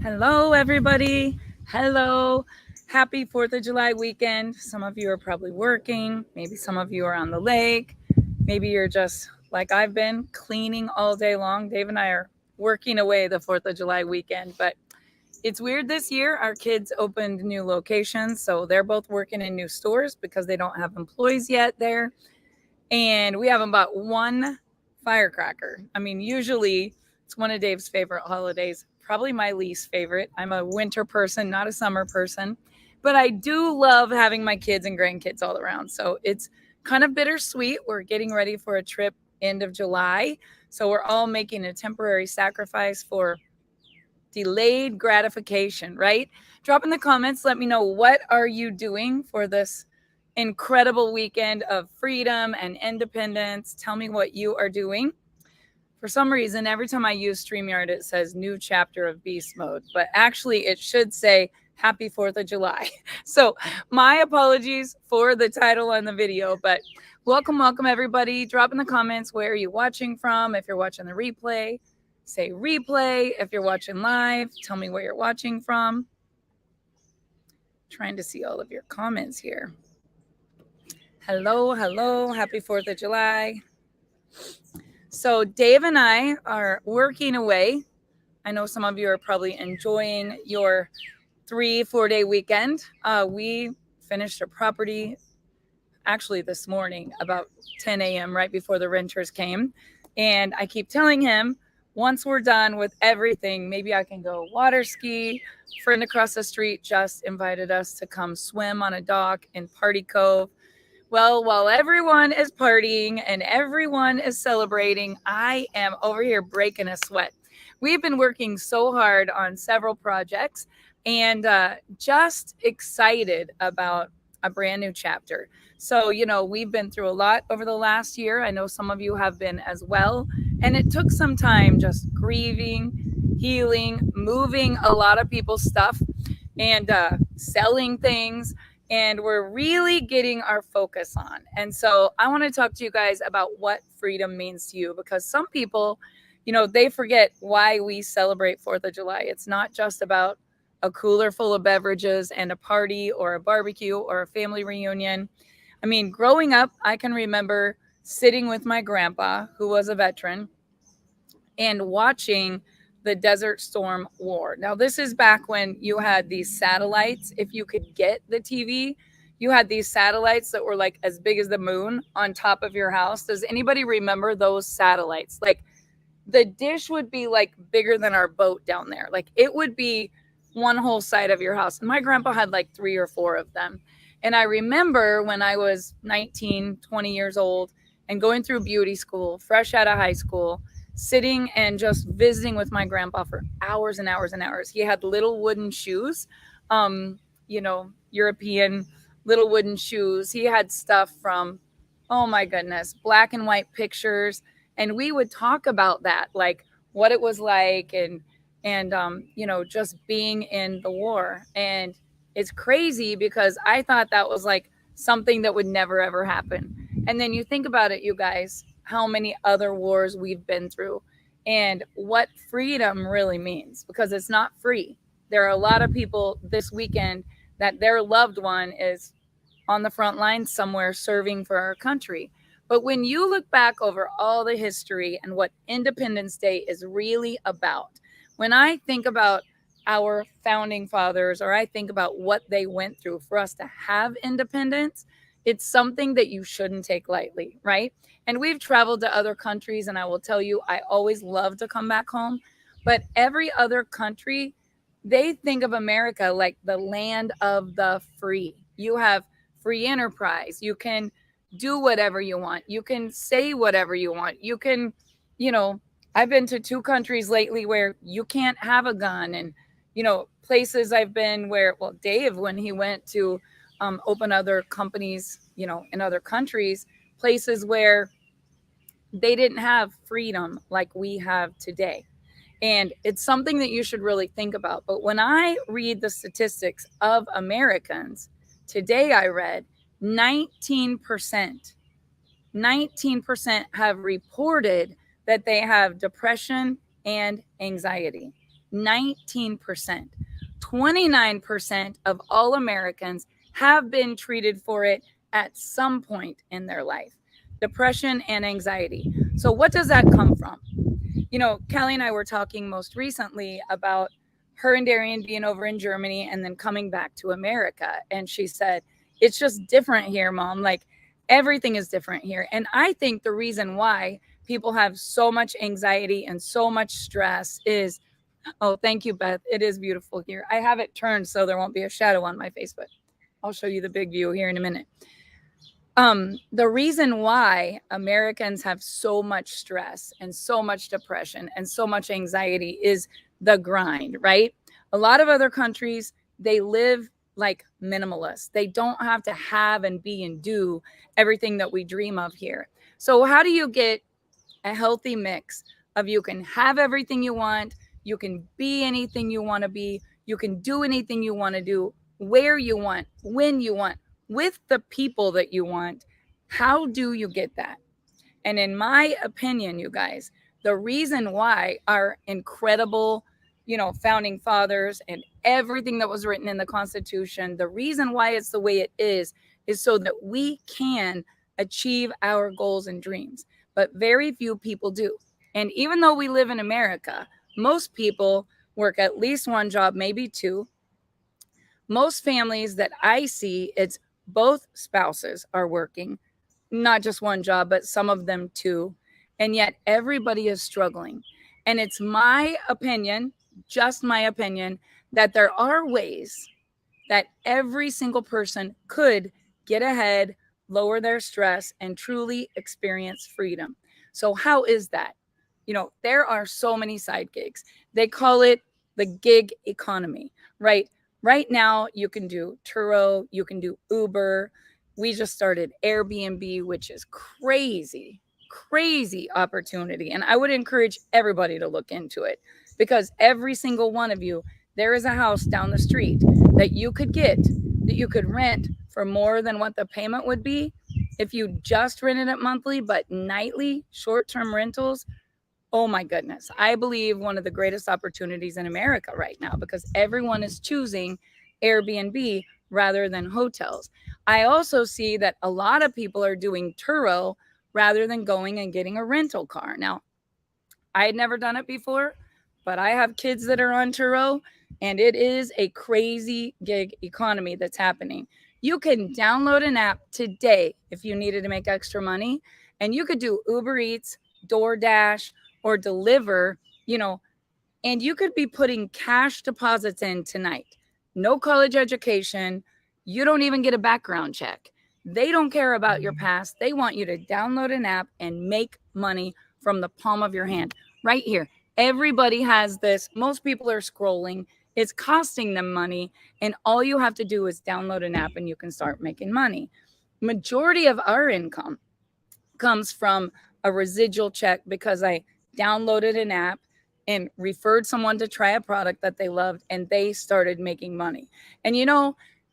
Hello, everybody. Hello. Happy 4th of July weekend. Some of you are probably working. Maybe some of you are on the lake. Maybe you're just like I've been cleaning all day long. Dave and I are working away the 4th of July weekend. But it's weird this year. Our kids opened new locations. So they're both working in new stores because they don't have employees yet there. And we haven't bought one firecracker. I mean, usually it's one of Dave's favorite holidays, probably my least favorite. I'm a winter person, not a summer person, but I do love having my kids and grandkids all around. So it's kind of bittersweet. We're getting ready for a trip end of July. So we're all making a temporary sacrifice for delayed gratification, right? Drop in the comments. Let me know, what are you doing for this incredible weekend of freedom and independence? Tell me what you are doing. For some reason, every time I use StreamYard, it says new chapter of beast mode, but actually it should say happy 4th of July. So my apologies for the title on the video, but welcome everybody. Drop in the comments, where are you watching from? If you're watching the replay, say replay. If you're watching live, tell me where you're watching from. Trying to see all of your comments here. Hello, happy 4th of July. So Dave and I are working away. I know some of you are probably enjoying your 3-4 day weekend. We finished a property actually this morning about 10 a.m. right before the renters came. And I keep telling him, once we're done with everything, maybe I can go water ski. Friend across the street just invited us to come swim on a dock in Party Cove. Well, while everyone is partying and everyone is celebrating, I am over here breaking a sweat. We've been working so hard on several projects and just excited about a brand new chapter. So, we've been through a lot over the last year. I know some of you have been as well. And it took some time just grieving, healing, moving a lot of people's stuff and selling things. And we're really getting our focus on. And so I want to talk to you guys about what freedom means to you, because some people, they forget why we celebrate 4th of July. It's not just about a cooler full of beverages and a party or a barbecue or a family reunion. I mean, growing up, I can remember sitting with my grandpa, who was a veteran, and watching the Desert Storm War. Now, this is back when you had these satellites. If you could get the TV, you had these satellites that were like as big as the moon on top of your house. Does anybody remember those satellites? Like, the dish would be like bigger than our boat down there. Like, it would be one whole side of your house. And my grandpa had like 3 or 4 of them. And I remember when I was 19, 20 years old and going through beauty school, fresh out of high school, sitting and just visiting with my grandpa for hours and hours and hours. He had little wooden shoes, European little wooden shoes. He had stuff from, oh my goodness, black and white pictures. And we would talk about that, like what it was like and just being in the war. And it's crazy because I thought that was like something that would never ever happen. And then you think about it, you guys, how many other wars we've been through and what freedom really means, because it's not free. There are a lot of people this weekend that their loved one is on the front lines somewhere serving for our country. But when you look back over all the history and what Independence Day is really about, when I think about our founding fathers, or I think about what they went through for us to have independence, it's something that you shouldn't take lightly, right? And we've traveled to other countries, and I will tell you, I always love to come back home. But every other country, they think of America like the land of the free. You have free enterprise. You can do whatever you want. You can say whatever you want. You can, I've been to 2 countries lately where you can't have a gun. And, places I've been where, well, Dave, when he went to open other companies, in other countries, places where they didn't have freedom like we have today. And it's something that you should really think about. But when I read the statistics of Americans, today I read 19% have reported that they have depression and anxiety. 19%. 29% of all Americans have been treated for it at some point in their life. Depression and anxiety. So what does that come from? You know, Kelly and I were talking most recently about her and Darian being over in Germany and then coming back to America. And she said, it's just different here, Mom. Like everything is different here. And I think the reason why people have so much anxiety and so much stress is, oh, thank you, Beth. It is beautiful here. I have it turned so there won't be a shadow on my face, but I'll show you the big view here in a minute. The reason why Americans have so much stress and so much depression and so much anxiety is the grind, right? A lot of other countries, they live like minimalists. They don't have to have and be and do everything that we dream of here. So how do you get a healthy mix of you can have everything you want, you can be anything you want to be, you can do anything you want to do, where you want, when you want, with the people that you want? How do you get that? And in my opinion, you guys, the reason why our incredible, founding fathers and everything that was written in the Constitution, the reason why it's the way it is so that we can achieve our goals and dreams. But very few people do. And even though we live in America, most people work at least one job, maybe two. Most families that I see, it's both spouses are working, not just one job, but some of them too. And yet everybody is struggling. And it's my opinion, just my opinion, that there are ways that every single person could get ahead, lower their stress, and truly experience freedom. So how is that? There are so many side gigs. They call it the gig economy, right? Right now, you can do Turo, you can do Uber. We just started Airbnb, which is crazy opportunity. And I would encourage everybody to look into it, because every single one of you, there is a house down the street that you could get, that you could rent for more than what the payment would be if you just rented it monthly, but nightly short-term rentals. Oh my goodness. I believe one of the greatest opportunities in America right now, because everyone is choosing Airbnb rather than hotels. I also see that a lot of people are doing Turo rather than going and getting a rental car. Now, I had never done it before, but I have kids that are on Turo, and it is a crazy gig economy that's happening. You can download an app today if you needed to make extra money, and you could do Uber Eats, DoorDash, or Deliver, and you could be putting cash deposits in tonight. No college education. You don't even get a background check. They don't care about your past. They want you to download an app and make money from the palm of your hand right here. Everybody has this. Most people are scrolling. It's costing them money. And all you have to do is download an app and you can start making money. Majority of our income comes from a residual check because I downloaded an app and referred someone to try a product that they loved, and they started making money. And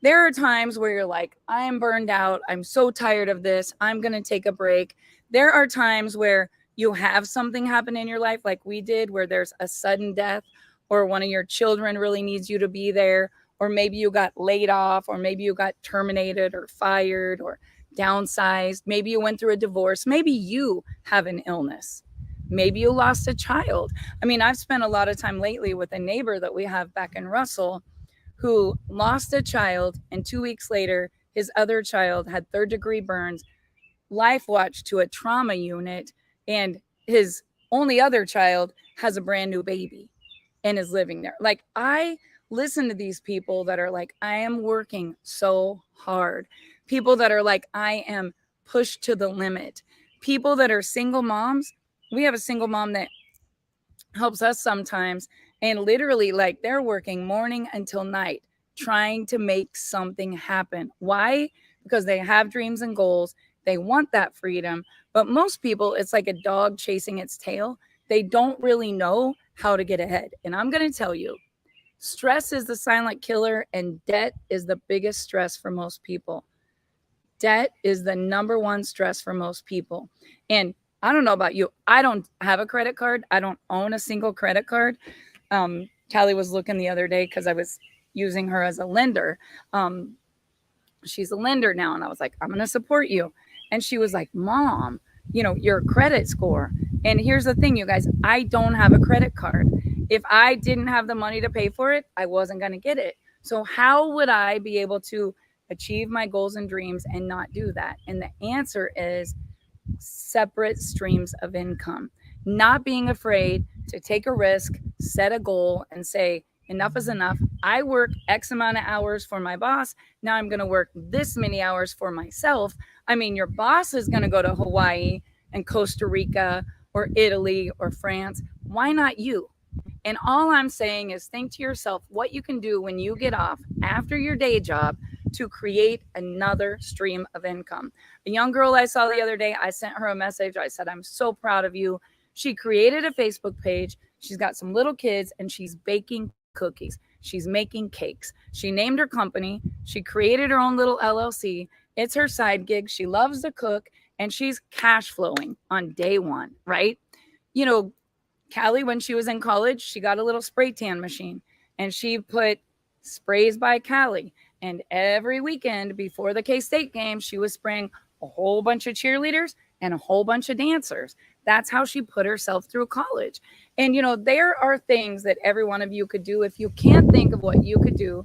there are times where you're like, I am burned out. I'm so tired of this. I'm going to take a break. There are times where you have something happen in your life like we did, where there's a sudden death, or one of your children really needs you to be there, or maybe you got laid off, or maybe you got terminated or fired or downsized. Maybe you went through a divorce. Maybe you have an illness. Maybe you lost a child. I mean, I've spent a lot of time lately with a neighbor that we have back in Russell who lost a child, and 2 weeks later, his other child had third-degree burns, LifeWatch to a trauma unit, and his only other child has a brand new baby and is living there. Like, I listen to these people that are like, I am working so hard. People that are like, I am pushed to the limit. People that are single moms. We have a single mom that helps us sometimes, and literally, like, they're working morning until night trying to make something happen. Why? Because they have dreams and goals. They want that freedom. But most people, it's like a dog chasing its tail. They don't really know how to get ahead. And I'm going to tell you, stress is the silent killer, and debt is the biggest stress for most people. Debt is the number one stress for most people. And I don't know about you. I don't have a credit card. I don't own a single credit card. Callie was looking the other day because I was using her as a lender. She's a lender now. And I was like, I'm going to support you. And she was like, Mom, your credit score. And here's the thing, you guys, I don't have a credit card. If I didn't have the money to pay for it, I wasn't going to get it. So how would I be able to achieve my goals and dreams and not do that? And the answer is separate streams of income, not being afraid to take a risk, set a goal, and say, enough is enough. I work X amount of hours for my boss. Now I'm going to work this many hours for myself. I mean, your boss is going to go to Hawaii and Costa Rica or Italy or France. Why not you? And all I'm saying is think to yourself what you can do when you get off after your day job to create another stream of income. A young girl I saw the other day, I sent her a message. I said, I'm so proud of you. She created a Facebook page. She's got some little kids and she's baking cookies. She's making cakes. She named her company. She created her own little LLC. It's her side gig. She loves to cook and she's cash flowing on day one, right? Callie, when she was in college, she got a little spray tan machine and she put Sprays by Callie. And every weekend before the K-State game, she was spraying a whole bunch of cheerleaders and a whole bunch of dancers. That's how she put herself through college. And, there are things that every one of you could do. If you can't think of what you could do,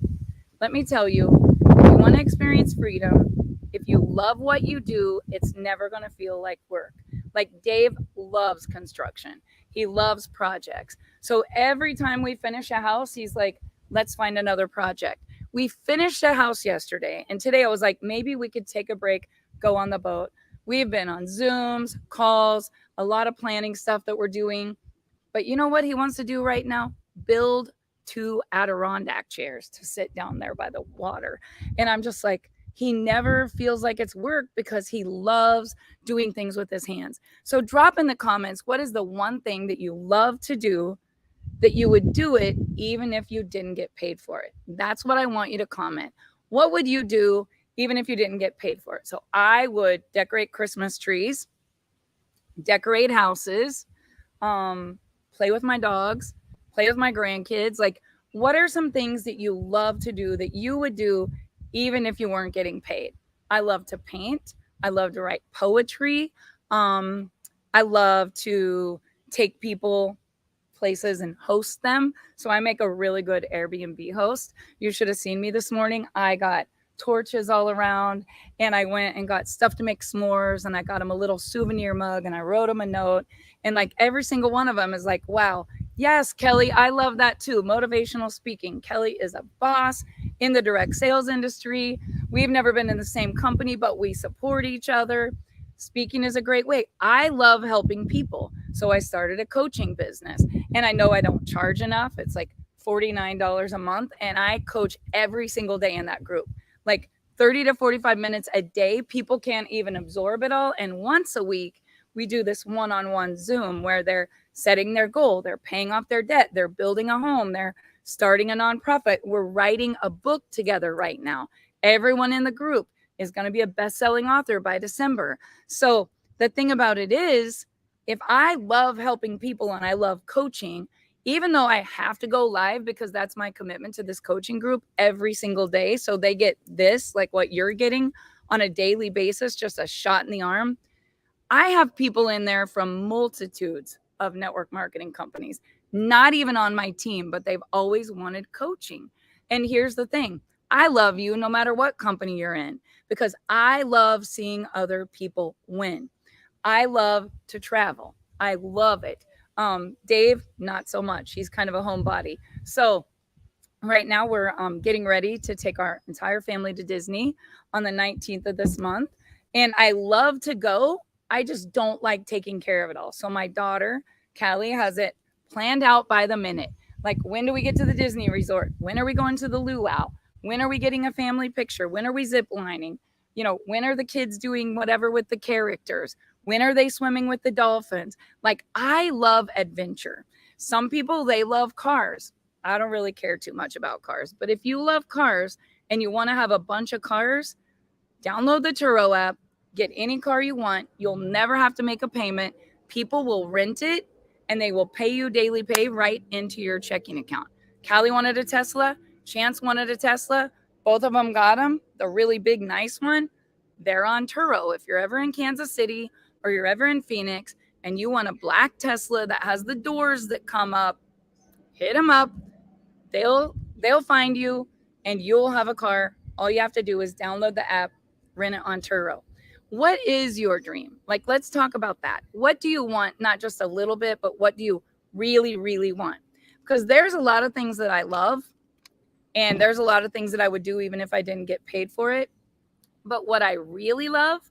let me tell you, if you want to experience freedom, if you love what you do, it's never going to feel like work. Like Dave loves construction. He loves projects. So every time we finish a house, he's like, let's find another project. We finished a house yesterday. And today I was like, maybe we could take a break, go on the boat. We've been on Zooms, calls, a lot of planning stuff that we're doing. But you know what he wants to do right now? Build 2 Adirondack chairs to sit down there by the water. And I'm just like, he never feels like it's work because he loves doing things with his hands. So drop in the comments, what is the one thing that you love to do that you would do it even if you didn't get paid for it? That's what I want you to comment. What would you do even if you didn't get paid for it? So I would decorate Christmas trees, decorate houses, play with my dogs, play with my grandkids. Like, what are some things that you love to do that you would do even if you weren't getting paid? I love to paint. I love to write poetry. I love to take people places and host them. So I make a really good Airbnb host. You should have seen me this morning. I got torches all around and I went and got stuff to make s'mores and I got him a little souvenir mug and I wrote him a note. And like every single one of them is like, wow, yes, Kelly, I love that too. Motivational speaking. Kelly is a boss in the direct sales industry. We've never been in the same company, but we support each other. Speaking is a great way. I love helping people. So I started a coaching business and I know I don't charge enough. It's like $49 a month. And I coach every single day in that group, like 30 to 45 minutes a day. People can't even absorb it all. And once a week, we do this one-on-one Zoom where they're setting their goal. They're paying off their debt. They're building a home. They're starting a nonprofit. We're writing a book together right now. Everyone in the group is going to be a best-selling author by December. So the thing about it is, if I love helping people and I love coaching, even though I have to go live because that's my commitment to this coaching group every single day, so they get this, like what you're getting on a daily basis, just a shot in the arm. I have people in there from multitudes of network marketing companies, not even on my team, but they've always wanted coaching. And here's the thing. I love you no matter what company you're in because I love seeing other people win. I love to travel. I love it. Dave, not so much. He's kind of a homebody. So right now we're getting ready to take our entire family to Disney on the 19th of this month. And I love to go. I just don't like taking care of it all. So my daughter, Callie, has it planned out by the minute. Like, when do we get to the Disney resort? When are we going to the luau? When are we getting a family picture? When are we zip lining? When are the kids doing whatever with the characters? When are they swimming with the dolphins? Like, I love adventure. Some people, they love cars. I don't really care too much about cars. But if you love cars and you want to have a bunch of cars, download the Turo app, get any car you want. You'll never have to make a payment. People will rent it and they will pay you daily pay right into your checking account. Callie wanted a Tesla. Chance wanted a Tesla. Both of them got them. The really big, nice one, they're on Turo. If you're ever in Kansas City or you're ever in Phoenix and you want a black Tesla that has the doors that come up, hit them up. They'll find you and you'll have a car. All you have to do is download the app, rent it on Turo. What is your dream? Like, let's talk about that. What do you want? Not just a little bit, but what do you really, really want? Because there's a lot of things that I love, and there's a lot of things that I would do even if I didn't get paid for it. But what I really love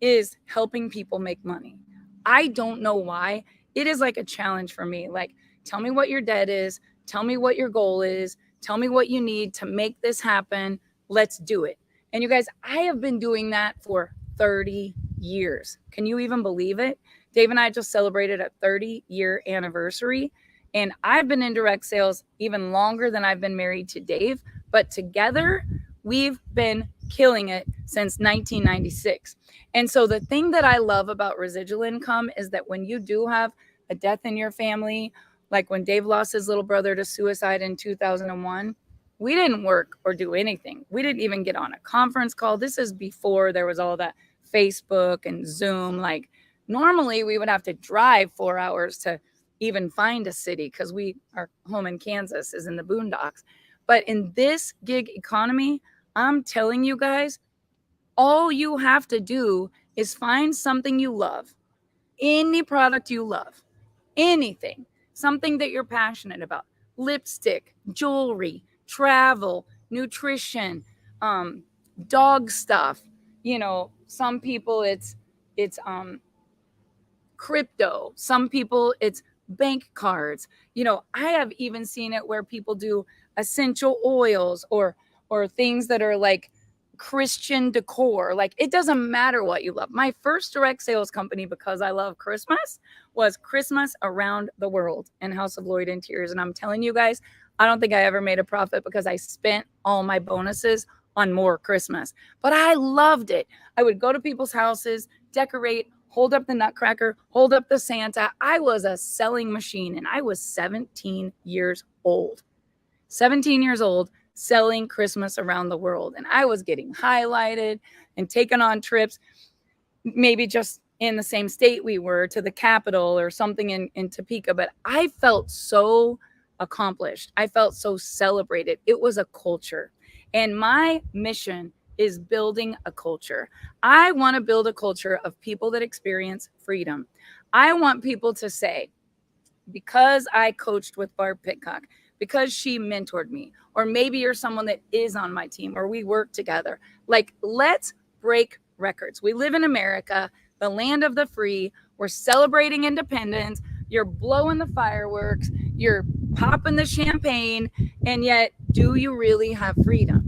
is helping people make money. I don't know why. It is like a challenge for me. Like, tell me what your debt is. Tell me what your goal is. Tell me what you need to make this happen. Let's do it. And you guys, I have been doing that for 30 years. Can you even believe it? Dave and I just celebrated a 30-year anniversary. And I've been in direct sales even longer than I've been married to Dave. But together, we've been killing it since 1996. And so the thing that I love about residual income is that when you do have a death in your family, like when Dave lost his little brother to suicide in 2001, we didn't work or do anything. We didn't even get on a conference call. This is before there was all that Facebook and Zoom. Like, normally we would have to drive 4 hours to even find a city because our home in Kansas is in the boondocks. But in this gig economy, I'm telling you guys, all you have to do is find something you love, any product you love, anything, something that you're passionate about, lipstick, jewelry, travel, nutrition, dog stuff. You know, some people it's crypto, some people it's bank cards. You know, I have even seen it where people do essential oils or things that are like Christian decor. Like, it doesn't matter what you love. My first direct sales company, because I love Christmas, was Christmas Around the World and House of Lloyd Interiors. And I'm telling you guys, I don't think I ever made a profit because I spent all my bonuses on more Christmas. But I loved it. I would go to people's houses, decorate, hold up the Nutcracker, hold up the Santa. I was a selling machine, and I was 17 years old. 17 years old, selling Christmas Around the World. And I was getting highlighted and taken on trips, maybe just in the same state we were, to the capital or something in Topeka. But I felt so accomplished. I felt so celebrated. It was a culture. And my mission is building a culture. I want to build a culture of people that experience freedom. I want people to say, because I coached with Barb Pitcock, because she mentored me, or maybe you're someone that is on my team or we work together. Like, let's break records. We live in America, the land of the free. We're celebrating independence. You're blowing the fireworks. You're popping the champagne. And yet, do you really have freedom?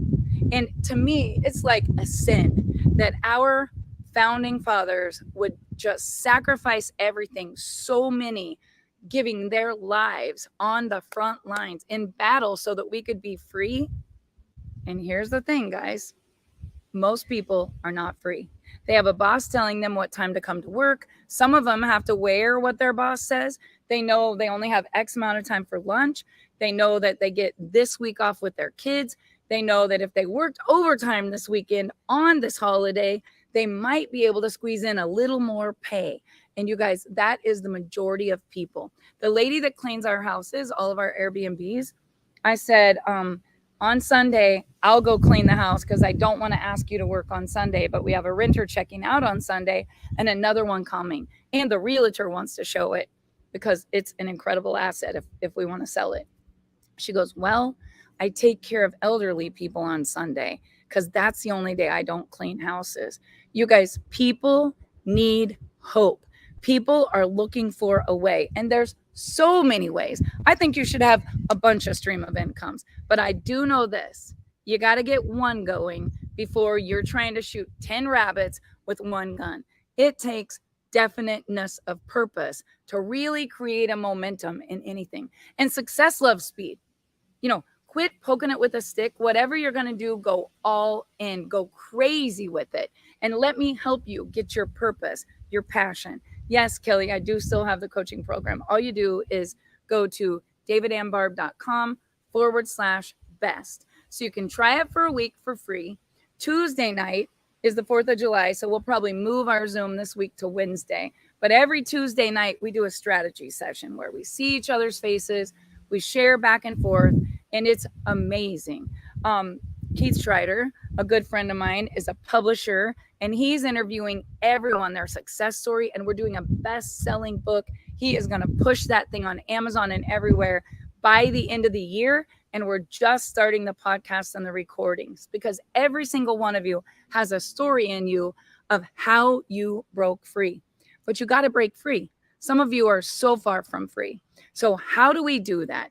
And to me, it's like a sin that our founding fathers would just sacrifice everything. So many giving their lives on the front lines in battle so that we could be free. And here's the thing, guys. Most people are not free. They have a boss telling them what time to come to work. Some of them have to wear what their boss says. They know they only have X amount of time for lunch. They know that they get this week off with their kids. They know that if they worked overtime this weekend on this holiday, they might be able to squeeze in a little more pay. And you guys, that is the majority of people. The lady that cleans our houses, all of our Airbnbs, I said, on Sunday, I'll go clean the house because I don't want to ask you to work on Sunday, but we have a renter checking out on Sunday and another one coming. And the realtor wants to show it because it's an incredible asset if we want to sell it. She goes, well, I take care of elderly people on Sunday because that's the only day I don't clean houses. You guys, people need hope. People are looking for a way, and there's so many ways. I think you should have a bunch of stream of incomes, but I do know this. You got to get one going before you're trying to shoot 10 rabbits with one gun. It takes definiteness of purpose to really create a momentum in anything. And success loves speed. You know, quit poking it with a stick. Whatever you're going to do, go all in, go crazy with it. And let me help you get your purpose, your passion. Yes, Kelly, I do still have the coaching program. All you do is go to davidandbarb.com best. So you can try it for a week for free. Tuesday night is the 4th of July. So we'll probably move our Zoom this week to Wednesday. But every Tuesday night, we do a strategy session where we see each other's faces, we share back and forth, and it's amazing. Keith Strider, a good friend of mine, is a publisher, and he's interviewing everyone, their success story, and we're doing a best-selling book. He is going to push that thing on Amazon and everywhere by the end of the year, and we're just starting the podcast and the recordings because every single one of you has a story in you of how you broke free. But you got to break free. Some of you are so far from free. So how do we do that?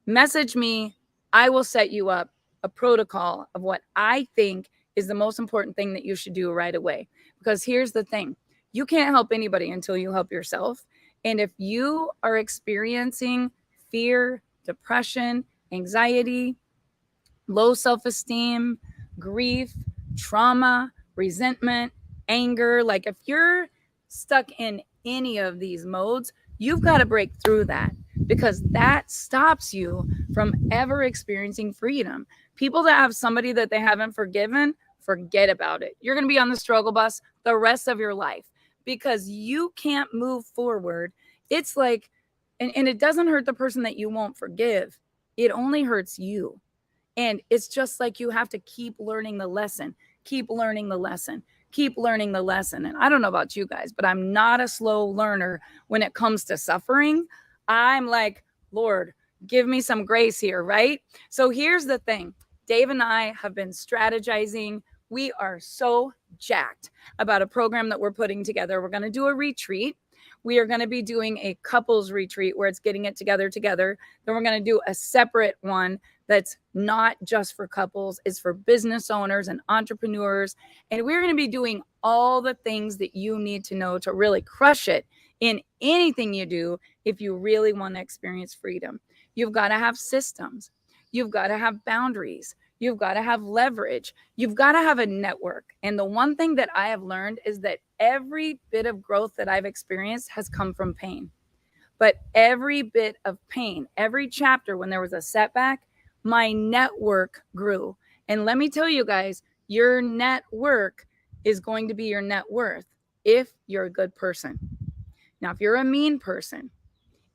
Message me. I will set you up a protocol of what I think is the most important thing that you should do right away. Because here's the thing. You can't help anybody until you help yourself. And if you are experiencing fear, depression, anxiety, low self-esteem, grief, trauma, resentment, anger, like if you're stuck in any of these modes, you've got to break through that because that stops you from ever experiencing freedom. People that have somebody that they haven't forgiven, forget about it. You're going to be on the struggle bus the rest of your life because you can't move forward. It's like, and it doesn't hurt the person that you won't forgive. It only hurts you. And it's just like you have to keep learning the lesson, keep learning the lesson, keep learning the lesson. And I don't know about you guys, but I'm not a slow learner when it comes to suffering. I'm like, Lord, give me some grace here, right? So here's the thing. Dave and I have been strategizing. We are so jacked about a program that we're putting together. We're going to do a retreat. We are going to be doing a couples retreat where it's getting it together. Then we're going to do a separate one that's not just for couples. It's for business owners and entrepreneurs. And we're going to be doing all the things that you need to know to really crush it in anything you do if you really want to experience freedom. You've got to have systems. You've got to have boundaries. You've got to have leverage. You've got to have a network. And the one thing that I have learned is that every bit of growth that I've experienced has come from pain. But every bit of pain, every chapter when there was a setback, my network grew. And let me tell you guys, your network is going to be your net worth if you're a good person. Now, if you're a mean person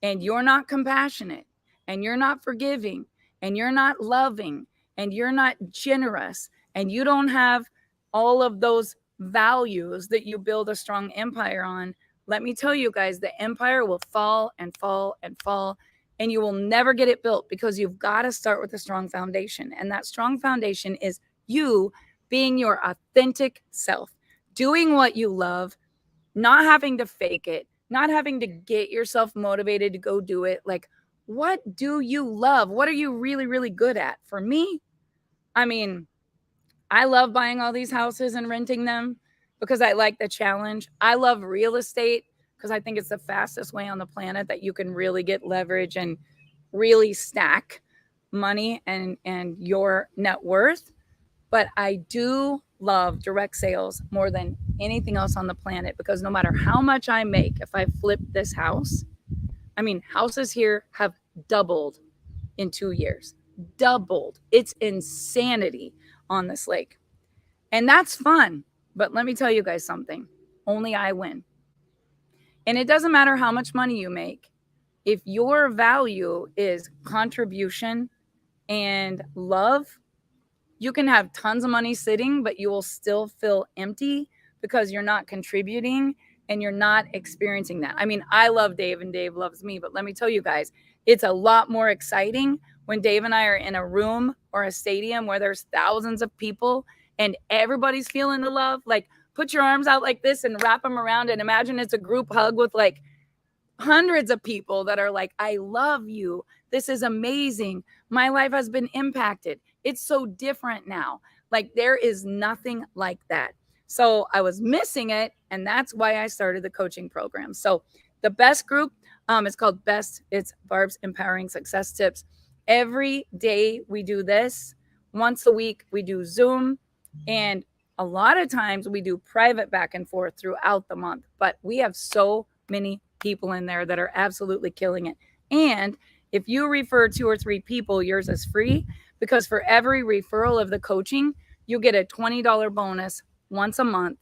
and you're not compassionate and you're not forgiving and you're not loving and you're not generous and you don't have all of those values that you build a strong empire on, let me tell you guys, the empire will fall and fall and fall, and you will never get it built because you've got to start with a strong foundation. And that strong foundation is you being your authentic self, doing what you love, not having to fake it, not having to get yourself motivated to go do it. Like, what do you love? What are you really, really good at? For me, I mean, I love buying all these houses and renting them because I like the challenge. I love real estate because I think it's the fastest way on the planet that you can really get leverage and really stack money and your net worth. But I do love direct sales more than anything else on the planet because no matter how much I make, if I flip this house, I mean, houses here have doubled in 2 years. Doubled. It's insanity on this lake. And that's fun. But let me tell you guys something. Only I win. And it doesn't matter how much money you make. If your value is contribution and love, you can have tons of money sitting, but you will still feel empty because you're not contributing and you're not experiencing that. I mean, I love Dave and Dave loves me, but let me tell you guys, it's a lot more exciting when Dave and I are in a room or a stadium where there's thousands of people and everybody's feeling the love. Like, put your arms out like this and wrap them around and imagine it's a group hug with like hundreds of people that are like, I love you. This is amazing. My life has been impacted. It's so different now. Like, there is nothing like that. So I was missing it. And that's why I started the coaching program. So the best group, it's called Best. It's Barb's Empowering Success Tips. Every day we do this. Once a week, we do Zoom. And a lot of times we do private back and forth throughout the month. But we have so many people in there that are absolutely killing it. And If you refer 2 or 3 people, yours is free, because for every referral of the coaching, you get a $20 bonus once a month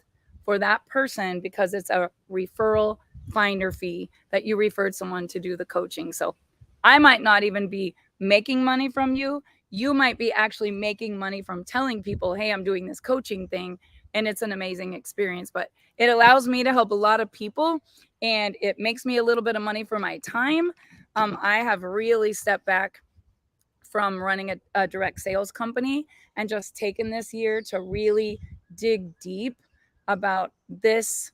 for that person, because it's a referral finder fee that you referred someone to do the coaching. So I might not even be making money from you. You might be actually making money from telling people, hey, I'm doing this coaching thing. And it's an amazing experience. But it allows me to help a lot of people, and it makes me a little bit of money for my time. I have really stepped back from running a direct sales company and just taken this year to really dig deep about this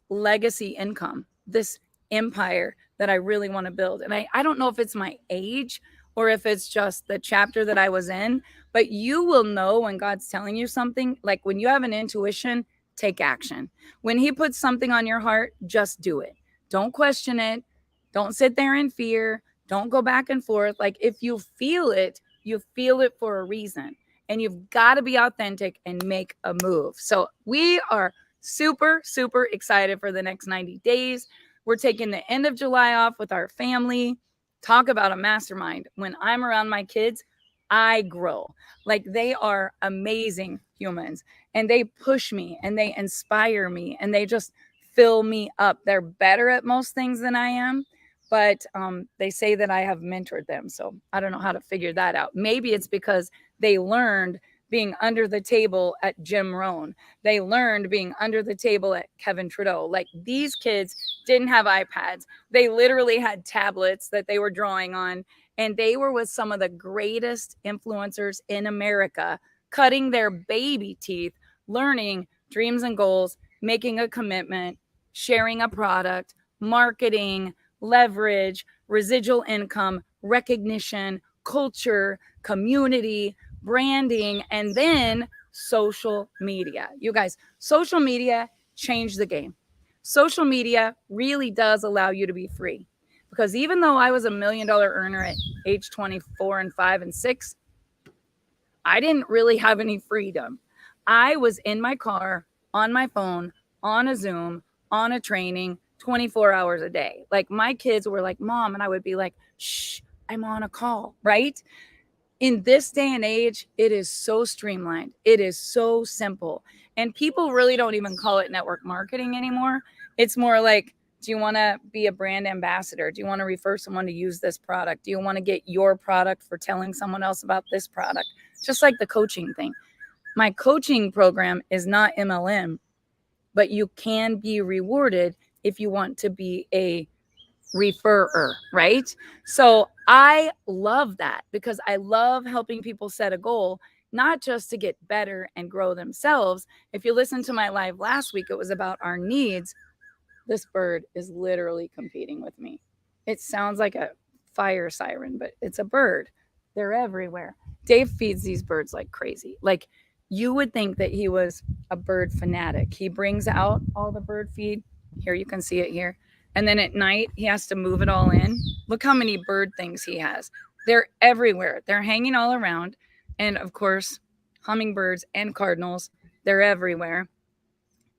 legacy income, this empire that I really want to build. And I don't know if it's my age or if it's just the chapter that I was in, but you will know when God's telling you something. Like when you have an intuition, take action. When he puts something on your heart, just do it. Don't question it. Don't sit there in fear. Don't go back and forth. Like if you feel it for a reason. And you've got to be authentic and make a move. So we are super, super excited for the next 90 days. We're taking the end of July off with our family. Talk about a mastermind. When I'm around my kids, I grow. Like they are amazing humans, and they push me and they inspire me and they just fill me up. They're better at most things than I am, but they say that I have mentored them. So I don't know how to figure that out. Maybe it's because they learned being under the table at Jim Rohn. They learned being under the table at Kevin Trudeau. Like these kids didn't have iPads. They literally had tablets that they were drawing on. And they were with some of the greatest influencers in America, cutting their baby teeth, learning dreams and goals, making a commitment, sharing a product, marketing, leverage, residual income, recognition, culture, community, branding, and then social media. You guys, social media changed the game. Social media really does allow you to be free, because even though I was $1 million earner at age 24 and 5 and 6, I didn't really have any freedom. I was in my car, on my phone, on a Zoom, on a training 24 hours a day. Like my kids were like, Mom, and I would be like, shh, I'm on a call, right? In this day and age, it is so streamlined. It is so simple. And people really don't even call it network marketing anymore. It's more like, do you want to be a brand ambassador? Do you want to refer someone to use this product? Do you want to get your product for telling someone else about this product? Just like the coaching thing. My coaching program is not MLM, but you can be rewarded if you want to be a referrer, right? So I love that, because I love helping people set a goal, not just to get better and grow themselves. If you listen to my live last week, it was about our needs. This bird is literally competing with me. It sounds like a fire siren, but it's a bird. They're everywhere. Dave feeds these birds like crazy. Like you would think that he was a bird fanatic. He brings out all the bird feed. Here, you can see it here. And then at night, he has to move it all in. Look how many bird things he has. They're everywhere. They're hanging all around. And of course, hummingbirds and cardinals, they're everywhere.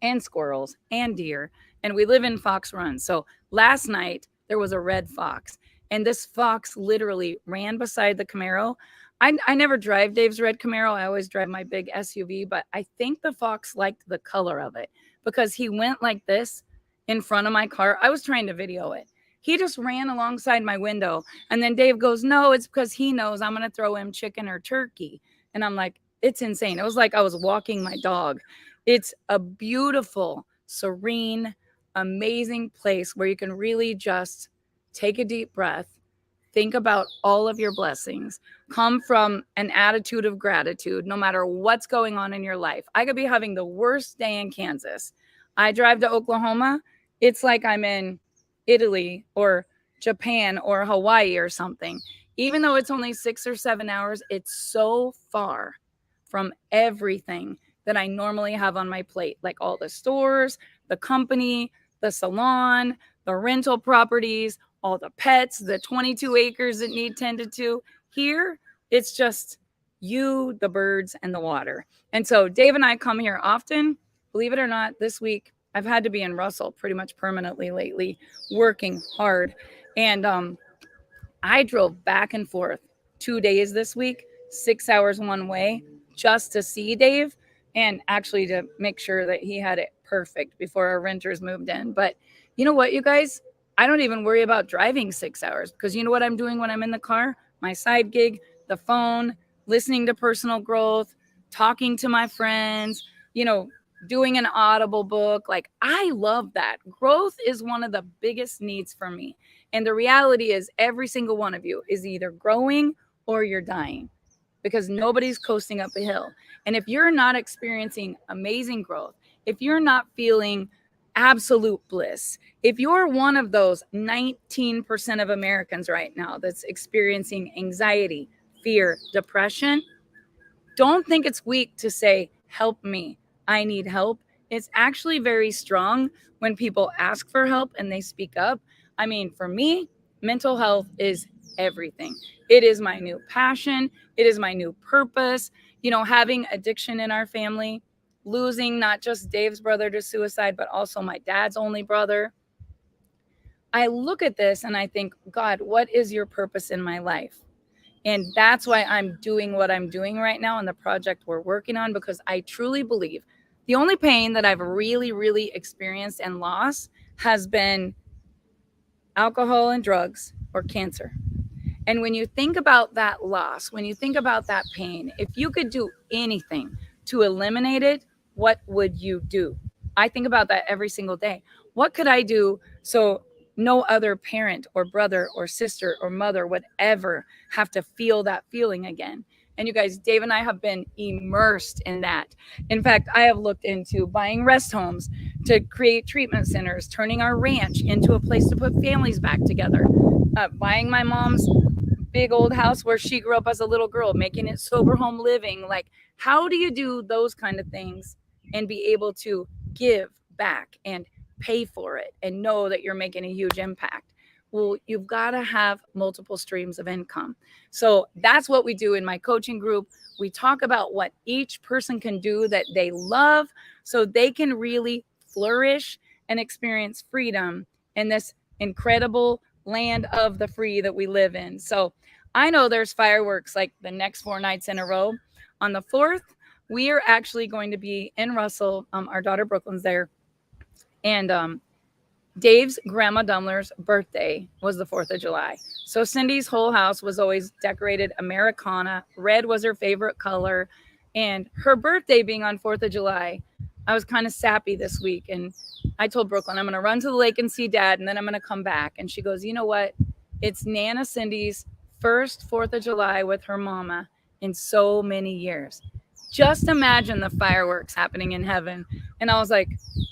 And squirrels and deer. And we live in Fox Run. So last night, there was a red fox. And this fox literally ran beside the Camaro. I never drive Dave's red Camaro. I always drive my big SUV. But I think the fox liked the color of it, because he went like this in front of my car. I was trying to video it. He just ran alongside my window. And then Dave goes, no, it's because he knows I'm going to throw him chicken or turkey. And I'm like, it's insane. It was like I was walking my dog. It's a beautiful, serene, amazing place where you can really just take a deep breath, think about all of your blessings, come from an attitude of gratitude, no matter what's going on in your life. I could be having the worst day in Kansas. I drive to Oklahoma. It's like I'm in Italy or Japan or Hawaii or something. Even though it's only 6 or 7 hours, it's so far from everything that I normally have on my plate, like all the stores, the company, the salon, the rental properties, all the pets, the 22 acres that need tended to. Here, it's just you, the birds, and the water. And so Dave and I come here often. Believe it or not, this week, I've had to be in Russell pretty much permanently lately, working hard. And I drove back and forth 2 days this week, 6 hours one way, just to see Dave and actually to make sure that he had it perfect before our renters moved in. But you know what, you guys? I don't even worry about driving 6 hours because you know what I'm doing when I'm in the car? My side gig, the phone, listening to personal growth, talking to my friends, doing an audible book. Like, I love that. Growth is one of the biggest needs for me. And the reality is, every single one of you is either growing or you're dying because nobody's coasting up a hill. And if you're not experiencing amazing growth, if you're not feeling absolute bliss, if you're one of those 19% of Americans right now that's experiencing anxiety, fear, depression, don't think it's weak to say, help me, I need help. It's actually very strong when people ask for help and they speak up. I mean, for me, mental health is everything. It is my new passion. It is my new purpose. Having addiction in our family, losing not just Dave's brother to suicide, but also my dad's only brother. I look at this and I think, God, what is your purpose in my life? And that's why I'm doing what I'm doing right now in the project we're working on, because I truly believe the only pain that I've really, really experienced and lost has been alcohol and drugs or cancer. And when you think about that loss, when you think about that pain, if you could do anything to eliminate it, what would you do? I think about that every single day. What could I do so no other parent or brother or sister or mother would ever have to feel that feeling again? And you guys, Dave and I have been immersed in that. In fact, I have looked into buying rest homes to create treatment centers, turning our ranch into a place to put families back together, buying my mom's big old house where she grew up as a little girl, making it sober home living. Like, how do you do those kind of things and be able to give back and pay for it and know that you're making a huge impact? Well, you've got to have multiple streams of income. So that's what we do in my coaching group. We talk about what each person can do that they love so they can really flourish and experience freedom in this incredible land of the free that we live in. So I know there's fireworks like the next 4 nights in a row. On the 4th, we are actually going to be in Russell. Our daughter Brooklyn's there. And Dave's grandma Dumler's birthday was the 4th of July. So Cindy's whole house was always decorated Americana. Red was her favorite color. And her birthday being on 4th of July, I was kind of sappy this week. And I told Brooklyn, I'm going to run to the lake and see Dad, and then I'm going to come back. And she goes, you know what? It's Nana Cindy's first 4th of July with her mama in so many years. Just imagine the fireworks happening in heaven. And I was like,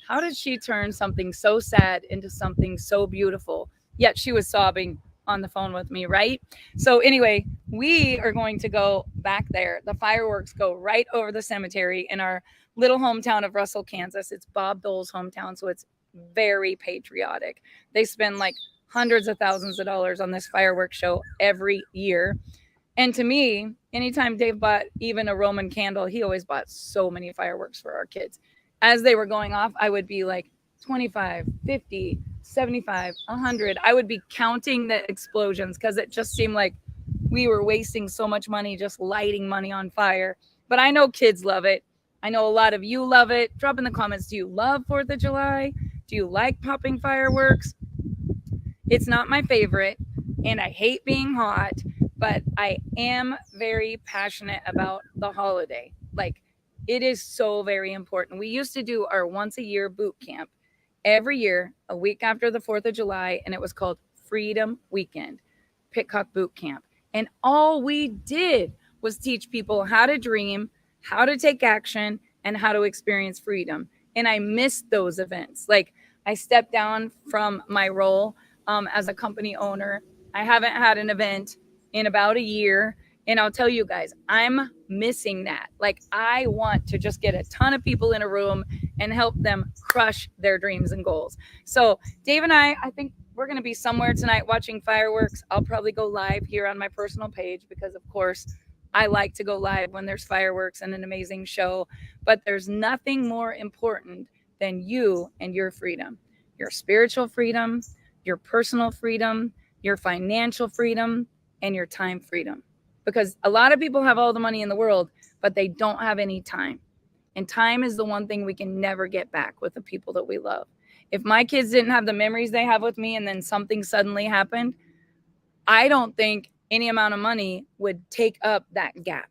how did she turn something so sad into something so beautiful? Yet she was sobbing on the phone with me, right? So anyway, we are going to go back there. The fireworks go right over the cemetery in our little hometown of Russell, Kansas. It's Bob Dole's hometown, so it's very patriotic. They spend like hundreds of thousands of dollars on this fireworks show every year. And to me, anytime Dave bought even a Roman candle, he always bought so many fireworks for our kids. As they were going off, I would be like 25, 50, 75, 100. I would be counting the explosions because it just seemed like we were wasting so much money just lighting money on fire. But I know kids love it. I know a lot of you love it. Drop in the comments. Do you love 4th of July? Do you like popping fireworks? It's not my favorite, and I hate being hot, but I am very passionate about the holiday. Like, it is so very important. We used to do our once a year boot camp every year, a week after the 4th of July, and it was called Freedom Weekend, Pitcock Boot Camp. And all we did was teach people how to dream, how to take action, and how to experience freedom. And I missed those events. Like, I stepped down from my role as a company owner. I haven't had an event in about a year. And I'll tell you guys, I'm missing that. Like, I want to just get a ton of people in a room and help them crush their dreams and goals. So Dave and I think we're going to be somewhere tonight watching fireworks. I'll probably go live here on my personal page because, of course, I like to go live when there's fireworks and an amazing show. But there's nothing more important than you and your freedom, your spiritual freedom, your personal freedom, your financial freedom, and your time freedom. Because a lot of people have all the money in the world, but they don't have any time. And time is the one thing we can never get back with the people that we love. If my kids didn't have the memories they have with me and then something suddenly happened, I don't think any amount of money would take up that gap.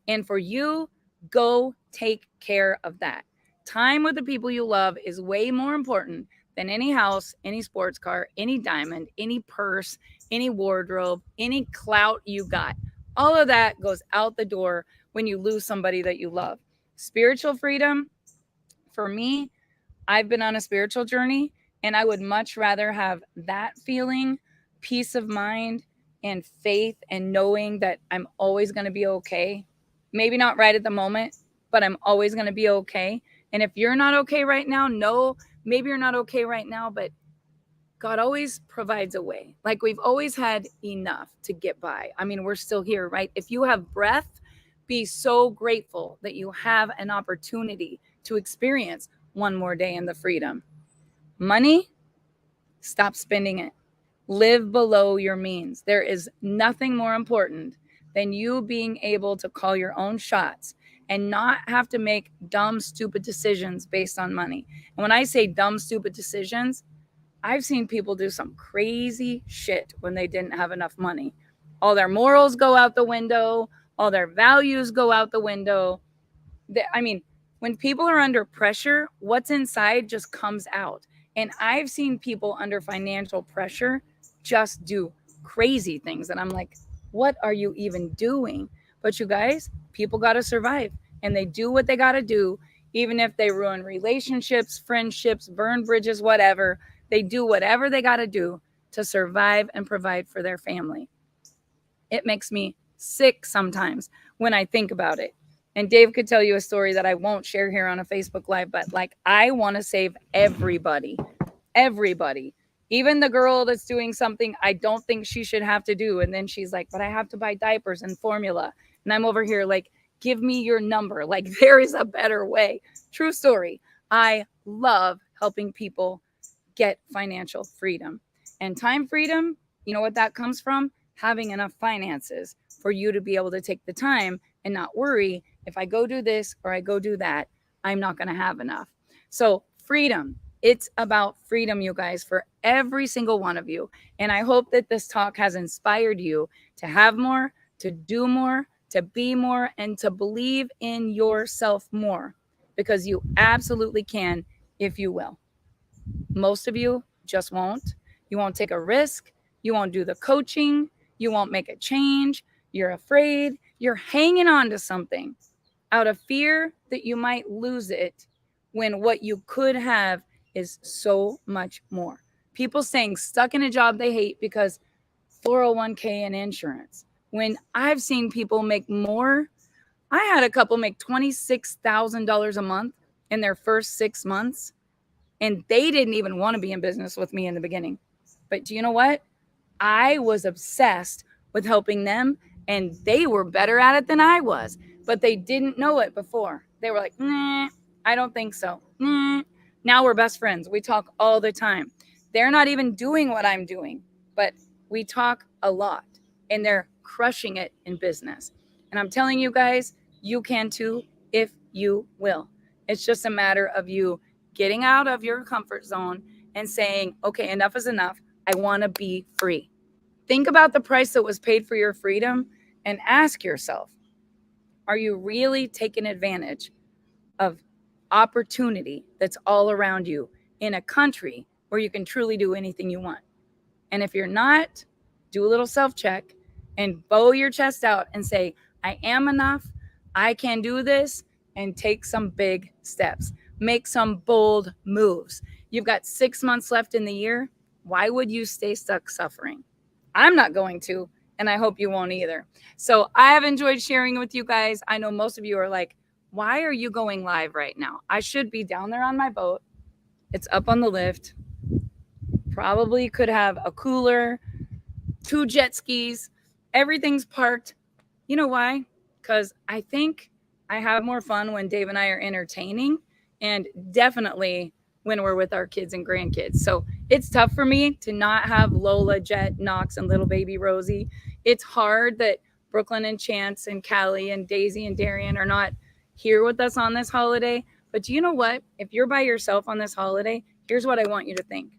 And for you, go take care of that. Time with the people you love is way more important than any house, any sports car, any diamond, any purse, any wardrobe, any clout you got. All of that goes out the door when you lose somebody that you love. Spiritual freedom, for me, I've been on a spiritual journey, and I would much rather have that feeling, peace of mind, and faith, and knowing that I'm always going to be okay. Maybe not right at the moment, but I'm always going to be okay. And if you're not okay right now, no, maybe you're not okay right now, but God always provides a way. Like, we've always had enough to get by. I mean, we're still here, right? If you have breath, be so grateful that you have an opportunity to experience one more day in the freedom. Money, stop spending it. Live below your means. There is nothing more important than you being able to call your own shots and not have to make dumb, stupid decisions based on money. And when I say dumb, stupid decisions, I've seen people do some crazy shit when they didn't have enough money. All their morals go out the window. All their values go out the window. I mean, when people are under pressure, what's inside just comes out. And I've seen people under financial pressure just do crazy things. And I'm like, what are you even doing? But you guys, people got to survive. And they do what they got to do, even if they ruin relationships, friendships, burn bridges, whatever. They do whatever they got to do to survive and provide for their family. It makes me sick sometimes when I think about it. And Dave could tell you a story that I won't share here on a Facebook Live, but like, I want to save everybody, even the girl that's doing something I don't think she should have to do. And then she's like, but I have to buy diapers and formula. And I'm over here like, give me your number. Like, there is a better way. True story. I love helping people get financial freedom and time freedom. You know what that comes from? Having enough finances for you to be able to take the time and not worry, if I go do this or I go do that, I'm not going to have enough. So freedom, it's about freedom, you guys, for every single one of you. And I hope that this talk has inspired you to have more, to do more, to be more, and to believe in yourself more, because you absolutely can if you will. Most of you just won't. You won't take a risk. You won't do the coaching. You won't make a change. You're afraid. You're hanging on to something out of fear that you might lose it, when what you could have is so much more. People saying stuck in a job they hate because 401k and insurance. When I've seen people make more, I had a couple make $26,000 a month in their first 6 months, and they didn't even want to be in business with me in the beginning. But do you know what? I was obsessed with helping them, and they were better at it than I was, but they didn't know it before. They were like, nah, I don't think so. Nah. Now we're best friends. We talk all the time. They're not even doing what I'm doing, but we talk a lot, and they're crushing it in business. And I'm telling you guys, you can too if you will. It's just a matter of you getting out of your comfort zone and saying, okay, enough is enough. I want to be free. Think about the price that was paid for your freedom and ask yourself, are you really taking advantage of opportunity that's all around you in a country where you can truly do anything you want? And if you're not, do a little self-check and bow your chest out and say, I am enough. I can do this, and take some big steps. Make some bold moves. You've got 6 months left in the year. Why would you stay stuck suffering? I'm not going to, and I hope you won't either. So I have enjoyed sharing with you guys. I know most of you are like, why are you going live right now? I should be down there on my boat. It's up on the lift. Probably could have a cooler, 2 jet skis. Everything's parked. You know why? Because I think I have more fun when Dave and I are entertaining, and definitely when we're with our kids and grandkids. So It's tough for me to not have Lola, Jet, Knox, and little baby Rosie. It's hard that Brooklyn and Chance and Callie and Daisy and Darian are not here with us on this holiday. But do you know what? If you're by yourself on this holiday, here's what I want you to think.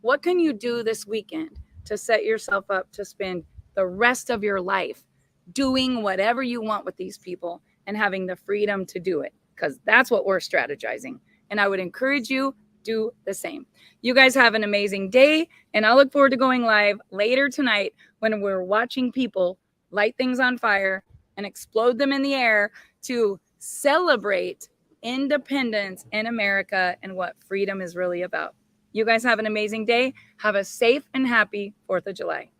What can you do this weekend to set yourself up to spend the rest of your life doing whatever you want with these people and having the freedom to do it? Because that's what we're strategizing. And I would encourage you, do the same. You guys have an amazing day, and I look forward to going live later tonight when we're watching people light things on fire and explode them in the air to celebrate independence in America and what freedom is really about. You guys have an amazing day. Have a safe and happy 4th of July.